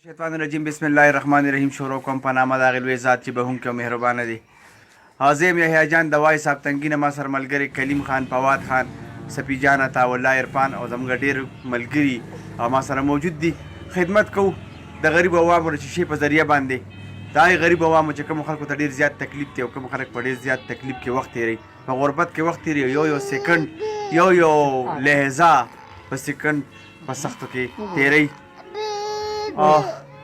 شیطان الرجیم بسم الله الرحمن الرحیم شروع کوم په نامه د هغې لوی ذات چې بخښونکی او مهربانه دی. عظیم یحیی جان دوای صاحب تنګینه ما سره ملګري کلیم خان، فواد خان، سپي جان، عطاالله عرفان او زموږ ډېر ملګري او ما سره موجود دي. خدمت کوو د غریب عوامو د شیشې په ذریعه باندې د هغې غریب عوامو چې کومو خلکو ته ډېر زیات تکلیف دی او کوم خلک په ډېر زیات تکلیف کې وخت تېروي، په غربت کې وخت تېروي، یو سیکنډ یو لحظه په سیکنډ په سختو کې تېروي.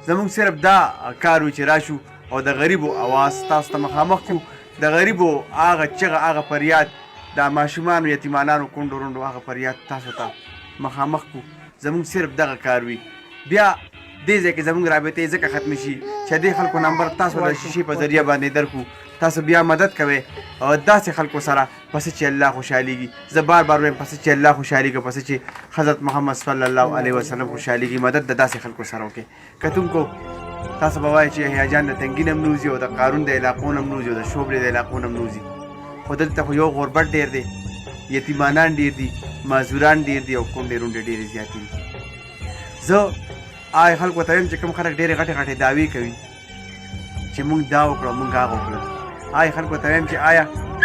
زمونږ صرف دا کار و چې راشو او د غریبو اواز تاسو ته مخامخ کړو، د غریبو هغه چغه، هغه فریاد، د ماشومانو یتیمانانو کونډو رونډو هغه فریاد تاسو ته مخامخ کړو. زمونږ صرف دغه کار وي. بیا دې ځای کې زمونږ رابطې ځکه ختمې شي چې دې خلکو نمبر تاسو د شیشې په ذریعه باندې درکړو. تاسو بیا مدد کوئ او داسې خلکو سره پسې چې الله خوشحالېږي. زه بار بار وایم پسې چې الله خوشحالېږي، پسې چې حضرت محمد صلی الله علیه وسلم خوشحالېږي. مدد د داسې خلکو سره وکړئ. کتونکو تاسو به وایئ چې یحیی جان د تنګي نه هم نوځي او د قارون د علاقو نه هم نوځي او د شوبلې د علاقو نه هم نوځي، خو دلته خو یو غربت ډېر دی، یتیمانان ډېر دي، معذوران ډېر دي او کونډې رونډې ډېرې زیاتې دي. زه هغه خلکو ته وایم چې کوم خلک ډېرې غټې غټې دعوې کوي چې موږ دا وکړو موږ هغه وکړو، هغې خلکو ته وایم چې آیا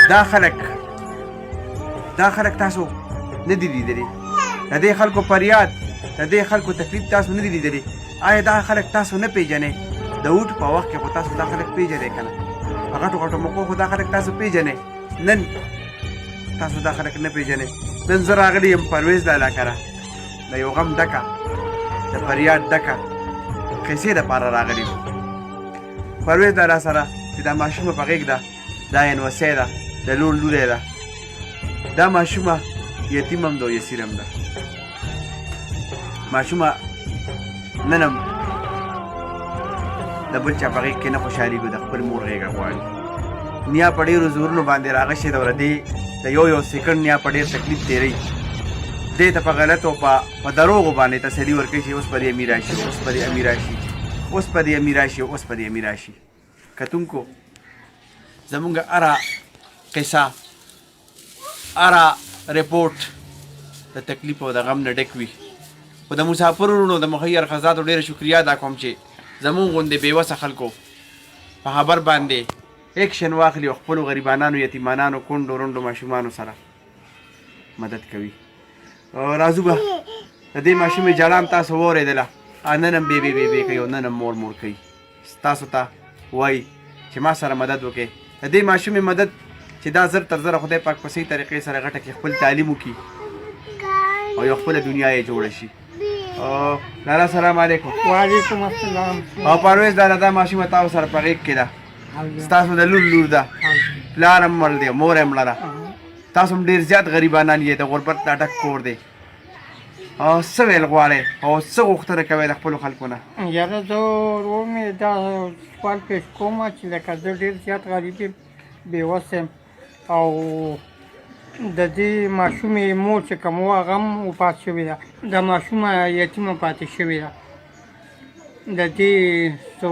دا خلک تاسو نه دي لیدلي؟ د دې خلکو فریاد، د دې خلکو تکلیف تاسو نه دي لیدلي؟ آیا دا خلک تاسو نه پیژنئ؟ د اوټ په وخت کې خو تاسو دا خلک پیژنئ که نه؟ په غټو غټو موقعو خو دا خلک تاسو پیژنئ. نن تاسو دا خلک نه پیژنئ. نن زه راغلی یم پرویز لالا کره د یو غم ډکه، د فریاد ډکه قیسې دپاره راغلی یم. پرویز لالا سره چې دا ماشومه په غېږ ده، دا ینوسۍ ده، د لور لوری ده. دا ماشومه یتیم هم ده او یسیر هم ده. ماشومه نن هم د بل چا په غېږ کې نه خوشحالېږو، د خپل مور غېږه غواړي. نیا په ډېرو زورونو باندې راغشې ده او د یو سیکنډ نیا په ډېر تکلیف تېروي. دې ته په غلطو په دروغو باندې تسلي ورکوي چې اوس په دې امیر راشي، اوس په دې امیر راشي، اوس په دې امیر راشي، اوس په دې امیر راشي. کتونکو زمونږ هره قصه، هره رپورټ د تکلیف او د غم نه ډک وي. خو د مسافرونو د مخیر خزاتو ډېره شکریا ادا کوم چې زمونږ غوندې بېوسه خلکو په خبر باندې ایکشن واخلي او خپلو غریبانانو، یتیمانانو، کونډو رونډو ماشومانو سره مدد کوي. راځو به د دې ماشومې ژړا هم تاسو واورېدله، نن هم بې کوي او نن هم مور کوي. تاسو ته وایي چې ما سره مدد وکړئ. د دې ماشومې مدد چې دا زر تر زره خدای پاک په صحیح طریقې سره غټه کې خپل تعلیم وکړي او یو خپله دنیا یې جوړه شي. لالا سلام علیکم. وعلیکم السلام. او پرویز لالا دا ماشومه تاسو سره په غېږ کې ده، ستاسو د لور ده، پلار هم مړ دی، مور هم مړه ده، تاسو هم ډېر زیات غریبانان یې، د غربت دا ډک کور دی. څه ویل غواړئ او څه غوښتنه کوئ د خپلو خلکو نه؟ یاره زه ورور مې دا سوال پیش کوم چې لکه زه ډېر زیات غریب یم، بېوسه یم او د دې ماشومې مور چې کوم وه هغه هم وفات شوې ده، دا ماشومه یتیمه پاتې شوې ده. د دې څو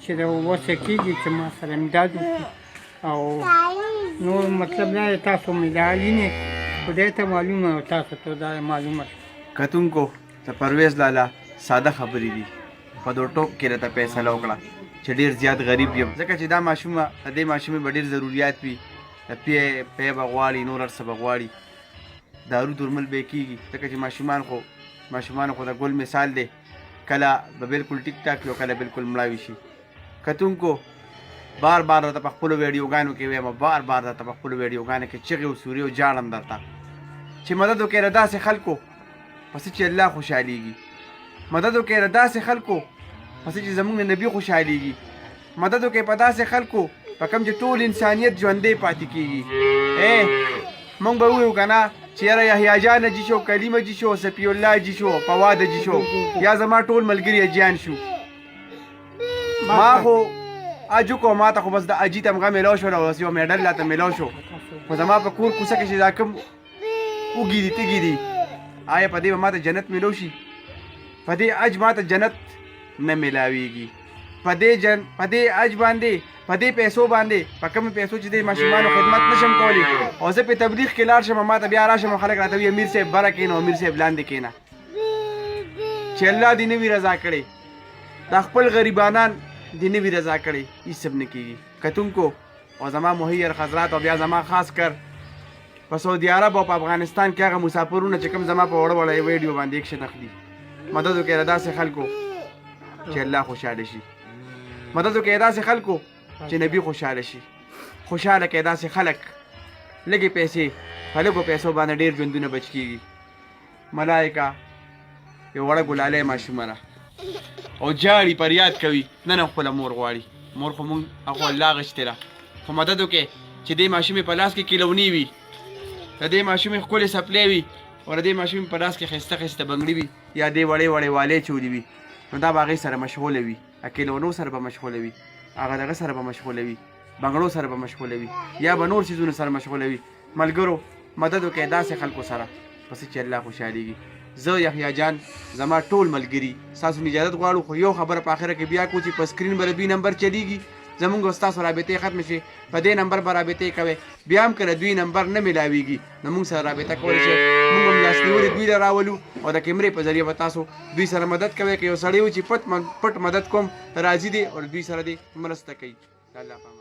چې د وسه کېږي چې ما سره امداد وکړي او نور مطلب دا دی تاسو مدعالینې خدای ته معلومه او تاسو ته دا معلومه شي. کتونکو د پرویز لالا ساده خبرې دي، په دو ټوک کې راته فیصله وکړه چې ډېر زیات غریب یم، ځکه چې دا ماشومه د دې ماشومې به ډېر ضروریات وي، د پی به غواړي، نور هر څه به غواړي، دارو درمل به یې کېږي، ځکه چې ماشومان خو د ګل مثال دی، کله به بلکل ټیک ټاک وي او کله بلکل مړاوي شي. کتونکو بار بار درته په خپلو ویډیوګانو کې وایم، بار بار درته په خپلو ویډیوګانو کې چغې او سورې او ژاړم درته چې مدد وکړئ له داسې خلکو پسې چې الله خوشحالېږي، مدد وکړئ له داسې خلکو پسې چې زموږ نبي خوشحالېږي، مدد وکړئ په داسې خلکو په کوم چې ټول انسانیت ژوندی پاتې کېږي. موږ به ووایو که نه چې یاره یحیی جان حاجي شو، کلیم حاجي شو، صفي الله حاجي شو، فواد حاجي شو، یا زما ټول ملګري حاجیان شو. ما خو اجو کو ما ته خو بس د اجي تمغه ملاو شو او یو میډل لا ته ملاو شو خو زما په کور کوڅه کې چې دا کوم وګي دي تګي دي آیا په دې ما ته جنت ملو شي په دې اج ما ته جنت نه ملاويږي په دې اج باندې په دې پیسو باندې په کوم پیسو چې د ماشومانو خدمت نشم کولی او زه په تبلیغ کې لاړ شم ما ته بیا راشم خلک راته وي امیر صاحب بره کېنه امیر صاحب لاندې کېنه چې الله دې نه وي رضا کړی دا خپل غریبانان دې نه وي رضا کړی هېڅ سب نه کېږي کتونکو او زما مهیر حضرات او بیا زما خاص کر په سعودي عرب او په افغانستان کې هغه مسافرونه چې کوم زما په وړه وړه ویډیو باندې ایکشن اخلي مدد وکړئ داسې خلکو چې الله خوشحاله شي مدد وکړئ داسې خلکو چې نبی خوشحاله شي خوشحاله کړئ داسې خلک لږې پیسې په لږو پیسو باندې ډېر ژوندونه بچ کېږي ملایکه یو وړه ګلالی ماشومه ده او جاړي فریاد کوي نن خپله مور غواړي مور خو مونږ هغو الله غشتې ده خو مدد وکړئ چې دې ماشومې په لاس کې کیلوني وي د دې ماشومې ښکلې سپلې وي او د دې ماشومې په لاس کې ښایسته ښایسته بنګړي وي یا دې وړې وړې والې چولي وي نو دا به هغې سره مشغوله وي کیلونو سره به مشغوله وي هغه دغه سره به مشغوله وي بنګړو سره به مشغوله وي یا به نور څیزونو سره مشغوله وي ملګرو مدد وکړئ داسې خلکو سره پسې چې الله خوشحالېږي زه یحیی جان زما ټول ملګري ستاسو اجازت غواړو خو یو خبره په آخره کې بیا کوو چې په سکرین به د دوی نمبر چلیږي زمونږ او ستاسو رابطې ختمې شي په دې نمبر به رابطې کوئ بیا هم که د دوی نمبر نه میلاویږي نو موږ سره رابطه کولی شئ موږ هم لاسنیولې دوی له راولو او د کیمرې په ذریعه به تاسو دوی سره مدد کوئ که یو سړی و چې پټ مدد کوم راضي دی او دوی سره دې مرسته کوي الله